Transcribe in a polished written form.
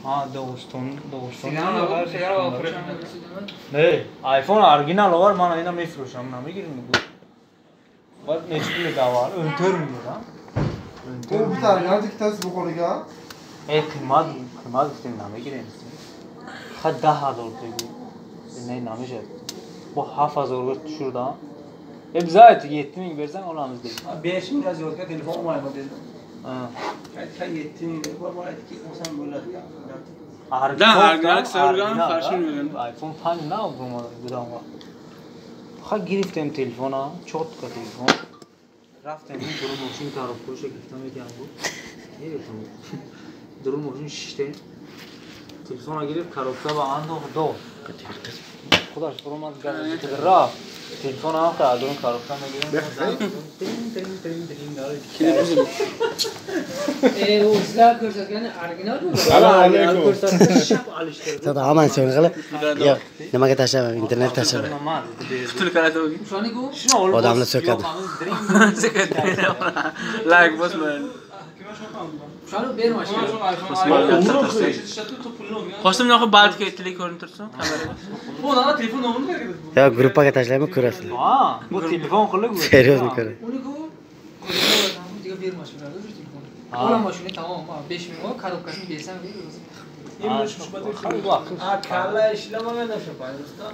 Ha, Dog'iston. Sigara Ne? iPhone original var, mana yana mefrosham, nima girin bu? Bak neçli de var, öntörmüyor ha. Bu bir tane geldi kitası bu konuya. Kıymat işte nima girin. Ha daha doğru bu. Ne namış et. Bu hafaz orga şurada. Biz ayet 7000 versen olamız değil. 5000 yazıyordu telefon olmayma dedi. Ha. Kaç 7000 var var ki sen böyle ya. Arginak sargan fashion vegan. iPhone fan ne yapma budama. Ha giriftem telefona, çotka telefon. Raftem durum için taraf koşa gittim ediyorum bu. Ne yaptım? Durum için işte. Telefona girip karokta bağlandı do. Kudaş durmaz gazete ra. Telefon alta durum karokta mı gireyim? O sizler ko'rsatgani original mi? Selam ko'rsatdi, shap alishtirdi. Sada aman so'ng'ila. Yo'q, nimaga tashlab, internet tashlab. Putul kalada o'gin. Shuni Odamlar so'kadi. Like bosmayın. Shuni berma shuni. Qosim noqib balki aytili ko'rinib tursin kameraga. Bu ona telefon nomerini berdi. Yo, gruppaga tashlaymi, ko'rasizlar. Ha, bu telefon qilib bu. Seryozni ko'ring. Uni ku diga berma shuni. Olama shuni tamam. 5000 o korobkasini bersam beramiz. Ha, kalla kalla ishlamaganda shu paytda.